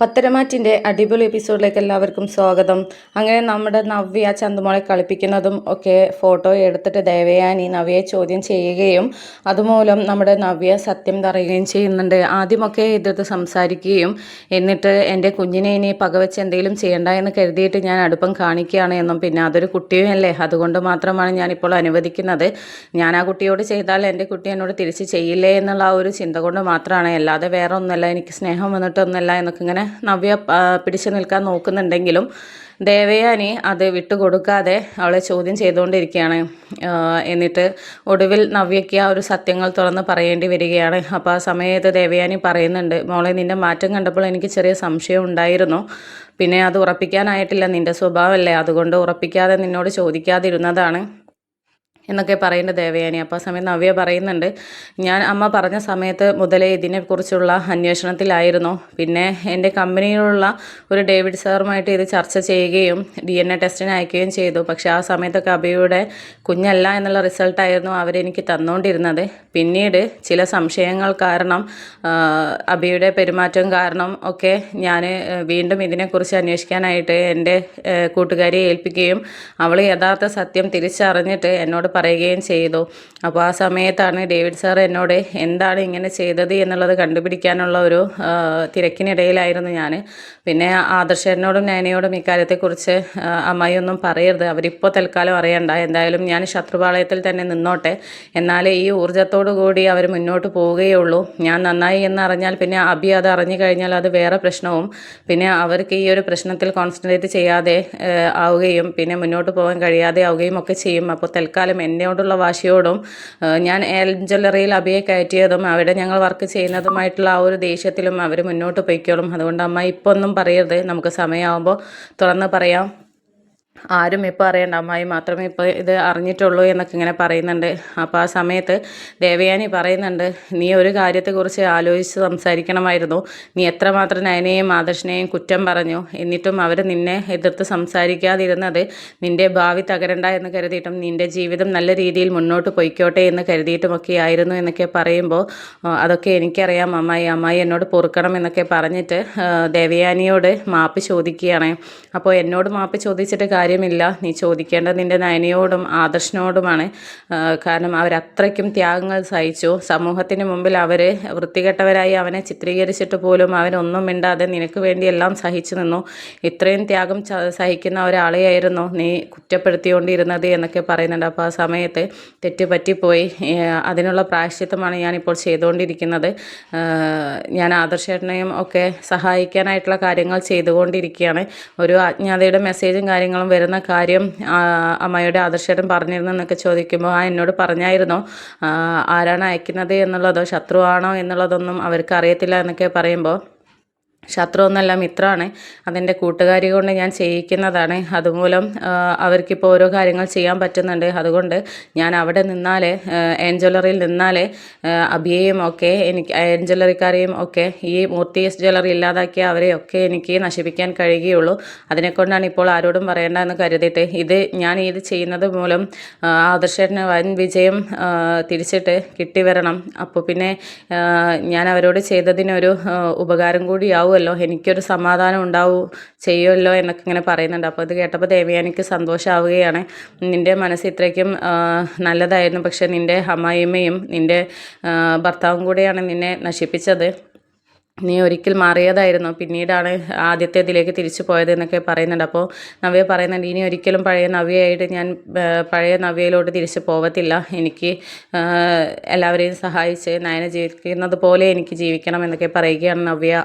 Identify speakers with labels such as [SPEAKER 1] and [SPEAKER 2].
[SPEAKER 1] പത്തരമാറ്റിൻ്റെ അടിപൊളി എപ്പിസോഡിലേക്ക് എല്ലാവർക്കും സ്വാഗതം. അങ്ങനെ നമ്മുടെ നവ്യ ചന്തുമോളെ കളിപ്പിക്കുന്നതും ഒക്കെ ഫോട്ടോ എടുത്തിട്ട് ദേവയാനി നവ്യയെ ചോദ്യം ചെയ്യുകയും അതുമൂലം നമ്മുടെ നവ്യ സത്യം പറയുകയും ചെയ്യുന്നുണ്ട്. ആദ്യമൊക്കെ എതിർത്ത് സംസാരിക്കുകയും എന്നിട്ട് എൻ്റെ കുഞ്ഞിനെ ഇനി പകവെച്ച് എന്തെങ്കിലും ചെയ്യണ്ട എന്ന് കരുതിയിട്ട് ഞാൻ അടുപ്പം കാണിക്കുകയാണ് എന്നും പിന്നെ അതൊരു കുട്ടിയുമല്ലേ, അതുകൊണ്ട് മാത്രമാണ് ഞാനിപ്പോൾ അനുവദിക്കുന്നത്. ഞാൻ ആ കുട്ടിയോട് ചെയ്താൽ എൻ്റെ കുട്ടി എന്നോട് തിരിച്ച് ചെയ്യില്ലേ എന്നുള്ള ആ ഒരു ചിന്ത കൊണ്ട് മാത്രമാണ്, അല്ലാതെ വേറെ ഒന്നുമല്ല, എനിക്ക് സ്നേഹം വന്നിട്ടൊന്നുമല്ല എന്നൊക്കെ ഇങ്ങനെ നവ്യ പിടിച്ചു നിൽക്കാൻ നോക്കുന്നുണ്ടെങ്കിലും ദേവയാനി അത് വിട്ടുകൊടുക്കാതെ അവളെ ചോദ്യം ചെയ്തുകൊണ്ടിരിക്കുകയാണ്. എന്നിട്ട് ഒടുവിൽ നവ്യയ്ക്ക് ആ ഒരു സത്യങ്ങൾ തുറന്ന് പറയേണ്ടി വരികയാണ്. അപ്പോൾ ആ സമയത്ത് ദേവയാനി പറയുന്നുണ്ട്, മോളെ നിൻ്റെ മാറ്റം കണ്ടപ്പോൾ എനിക്ക് ചെറിയ സംശയം ഉണ്ടായിരുന്നു, പിന്നെ അത് ഉറപ്പിക്കാനായിട്ടില്ല, നിൻ്റെ സ്വഭാവമല്ലേ, അതുകൊണ്ട് ഉറപ്പിക്കാതെ നിന്നോട് ചോദിക്കാതിരുന്നതാണ് എന്നൊക്കെ പറയുന്നുണ്ട് ദേവയാനി. അപ്പോൾ ആ സമയം നവ്യ പറയുന്നുണ്ട്, ഞാൻ അമ്മ പറഞ്ഞ സമയത്ത് മുതലേ ഇതിനെക്കുറിച്ചുള്ള അന്വേഷണത്തിലായിരുന്നു. പിന്നെ എൻ്റെ കമ്പനിയിലുള്ള ഒരു ഡേവിഡ് സാറുമായിട്ട് ഇത് ചർച്ച ചെയ്യുകയും DNA ടെസ്റ്റിന് അയക്കുകയും ചെയ്തു. പക്ഷേ ആ സമയത്തൊക്കെ അബിയുടെ കുഞ്ഞല്ല എന്നുള്ള റിസൾട്ടായിരുന്നു അവരെനിക്ക് തന്നുകൊണ്ടിരുന്നത്. പിന്നീട് ചില സംശയങ്ങൾ കാരണം, അബിയുടെ പെരുമാറ്റം കാരണം ഒക്കെ ഞാൻ വീണ്ടും ഇതിനെക്കുറിച്ച് അന്വേഷിക്കാനായിട്ട് എൻ്റെ കൂട്ടുകാരിയെ ഏൽപ്പിക്കുകയും അവൾ യഥാർത്ഥ സത്യം തിരിച്ചറിഞ്ഞിട്ട് എന്നോട് പറയുകയും ചെയ്തു. അപ്പോൾ ആ സമയത്താണ് ഡേവിഡ് സാർ എന്നോട് എന്താണ് ഇങ്ങനെ ചെയ്തത് എന്നുള്ളത് കണ്ടുപിടിക്കാനുള്ള ഒരു തിരക്കിനിടയിലായിരുന്നു ഞാൻ. പിന്നെ ആദർശനോടും നയനയോടും ഇക്കാര്യത്തെക്കുറിച്ച് അമ്മായി ഒന്നും പറയരുത്, അവരിപ്പോൾ തൽക്കാലം അറിയണ്ട, എന്തായാലും ഞാൻ ശത്രുപാളയത്തിൽ തന്നെ നിന്നോട്ടെ, എന്നാലേ ഈ ഊർജ്ജത്തോടു കൂടി അവർ മുന്നോട്ട് പോവുകയുള്ളൂ. ഞാൻ നന്നായി എന്നറിഞ്ഞാൽ പിന്നെ അബി അത് അറിഞ്ഞു കഴിഞ്ഞാൽ അത് വേറെ പ്രശ്നവും, പിന്നെ അവർക്ക് ഈ ഒരു പ്രശ്നത്തിൽ കോൺസെൻട്രേറ്റ് ചെയ്യാതെ ആവുകയും പിന്നെ മുന്നോട്ട് പോകാൻ കഴിയാതെ ആവുകയും ഒക്കെ ചെയ്യും. അപ്പോൾ തൽക്കാലം എന്നോടുള്ള വാശിയോടും ഞാൻ ജ്വല്ലറിയിൽ അബിയെ കയറ്റിയതും അവിടെ ഞങ്ങൾ വർക്ക് ചെയ്യുന്നതുമായിട്ടുള്ള ആ ഒരു ദേഷ്യത്തിലും അവർ മുന്നോട്ട് പോയിക്കോളും. അതുകൊണ്ട് അമ്മ ഇപ്പോൾ ഒന്നും പറയരുത്, നമുക്ക് സമയമാകുമ്പോൾ തുറന്ന് പറയാം, ആരും ഇപ്പോൾ അറിയണ്ട, അമ്മായി മാത്രമേ ഇപ്പോൾ ഇത് അറിഞ്ഞിട്ടുള്ളൂ എന്നൊക്കെ ഇങ്ങനെ പറയുന്നുണ്ട്. അപ്പോൾ ആ സമയത്ത് ദേവയാനി പറയുന്നുണ്ട്, നീ ഒരു കാര്യത്തെക്കുറിച്ച് ആലോചിച്ച് സംസാരിക്കണമായിരുന്നു, നീ എത്രമാത്രം നയനെയും ആദർശനെയും കുറ്റം പറഞ്ഞു, എന്നിട്ടും അവർ നിന്നെ എതിർത്ത് സംസാരിക്കാതിരുന്നത് നിൻ്റെ ഭാവി തകരണ്ട എന്ന് കരുതിയിട്ടും നിൻ്റെ ജീവിതം നല്ല രീതിയിൽ മുന്നോട്ട് പൊയ്ക്കോട്ടെ എന്ന് കരുതിയിട്ടുമൊക്കെ ആയിരുന്നു എന്നൊക്കെ പറയുമ്പോൾ, അതൊക്കെ എനിക്കറിയാം അമ്മായി, അമ്മായി എന്നോട് പൊറുക്കണം എന്നൊക്കെ പറഞ്ഞിട്ട് ദേവയാനിയോട് മാപ്പ് ചോദിക്കുകയാണ്. അപ്പോൾ എന്നോട് മാപ്പ് ചോദിച്ചിട്ട് കാര്യമില്ല, നീ ചോദിക്കേണ്ടത് നിൻ്റെ നയനയോടും ആദർശനോടുമാണ്. കാരണം അവരത്രയ്ക്കും ത്യാഗങ്ങൾ സഹിച്ചു. സമൂഹത്തിന് മുമ്പിൽ അവർ വൃത്തികെട്ടവരായി അവനെ ചിത്രീകരിച്ചിട്ട് പോലും അവനൊന്നും മിണ്ടാതെ നിനക്ക് വേണ്ടി എല്ലാം സഹിച്ചു നിന്നു. ഇത്രയും ത്യാഗം സഹിക്കുന്ന ഒരാളെയായിരുന്നു നീ കുറ്റപ്പെടുത്തിക്കൊണ്ടിരുന്നത് എന്നൊക്കെ പറയുന്നുണ്ട്. അപ്പോൾ ആ സമയത്ത് തെറ്റ് പറ്റിപ്പോയി, അതിനുള്ള പ്രായശ്ചിത്തമാണ് ഞാനിപ്പോൾ ചെയ്തുകൊണ്ടിരിക്കുന്നത്. ഞാൻ ആദർശേട്ടനെയും ഒക്കെ സഹായിക്കാനായിട്ടുള്ള കാര്യങ്ങൾ ചെയ്തുകൊണ്ടിരിക്കുകയാണ്. ഒരു അജ്ഞാതയുടെ മെസ്സേജും കാര്യങ്ങളും വരുന്ന കാര്യം അമ്മയുടെ ആദർശേട്ടൻ പറഞ്ഞിരുന്നു എന്നൊക്കെ ചോദിക്കുമ്പോൾ, എന്നോട് പറഞ്ഞായിരുന്നോ ആരാണ് അയക്കുന്നത് എന്നുള്ളതോ ശത്രുവാണോ എന്നുള്ളതൊന്നും അവർക്ക് അറിയത്തില്ല എന്നൊക്കെ പറയുമ്പോൾ, ശത്രു ഒന്നല്ല, മിത്രമാണ്, അതെൻ്റെ കൂട്ടുകാരി കൊണ്ട് ഞാൻ ചെയ്യിക്കുന്നതാണ്, അതുമൂലം അവർക്കിപ്പോൾ ഓരോ കാര്യങ്ങൾ ചെയ്യാൻ പറ്റുന്നുണ്ട്. അതുകൊണ്ട് ഞാൻ അവിടെ നിന്നാലേ, ജ്വല്ലറിയിൽ നിന്നാലേ അബിയെയും ഒക്കെ എനിക്ക് ജ്വല്ലറിക്കാരെയും ഒക്കെ ഈ മൂർത്തി ജ്വല്ലറി ഇല്ലാതാക്കിയ അവരെയൊക്കെ എനിക്ക് നശിപ്പിക്കാൻ കഴിയുകയുള്ളൂ. അതിനെക്കൊണ്ടാണ് ഇപ്പോൾ ആരോടും പറയേണ്ട എന്ന് കരുതിയിട്ട് ഞാൻ ഇത് ചെയ്യുന്നത് മൂലം ആദർശേട്ടന് വൻ വിജയം തിരിച്ചിട്ട് കിട്ടിവരണം. അപ്പോൾ പിന്നെ ഞാൻ അവരോട് ചെയ്തതിനൊരു ഉപകാരം കൂടിയാവും, എനിക്കൊരു സമാധാനം ചെയ്യുമല്ലോ എന്നൊക്കെ ഇങ്ങനെ പറയുന്നുണ്ട്. അപ്പോൾ ഇത് കേട്ടപ്പോൾ ദേവയാനിക്ക് സന്തോഷമാവുകയാണ്. നിൻ്റെ മനസ്സ് ഇത്രയ്ക്കും നല്ലതായിരുന്നു, പക്ഷെ നിൻ്റെ അമ്മായിയമ്മയും നിൻ്റെ ഭർത്താവും കൂടെയാണ് നിന്നെ നശിപ്പിച്ചത്, നീ ഒരിക്കൽ മാറിയതായിരുന്നു, പിന്നീടാണ് ആദ്യത്തേതിലേക്ക് തിരിച്ചു പോയത് എന്നൊക്കെ പറയുന്നുണ്ട്. അപ്പോൾ നവ്യ പറയുന്നുണ്ട്, ഇനി ഒരിക്കലും പഴയ നവ്യയായിട്ട് ഞാൻ പഴയ നവ്യയിലോട്ട് തിരിച്ചു പോകത്തില്ല, എനിക്ക് എല്ലാവരെയും സഹായിച്ച് നയന ജീവിക്കുന്നത് പോലെ എനിക്ക് ജീവിക്കണം എന്നൊക്കെ പറയുകയാണ് നവ്യ.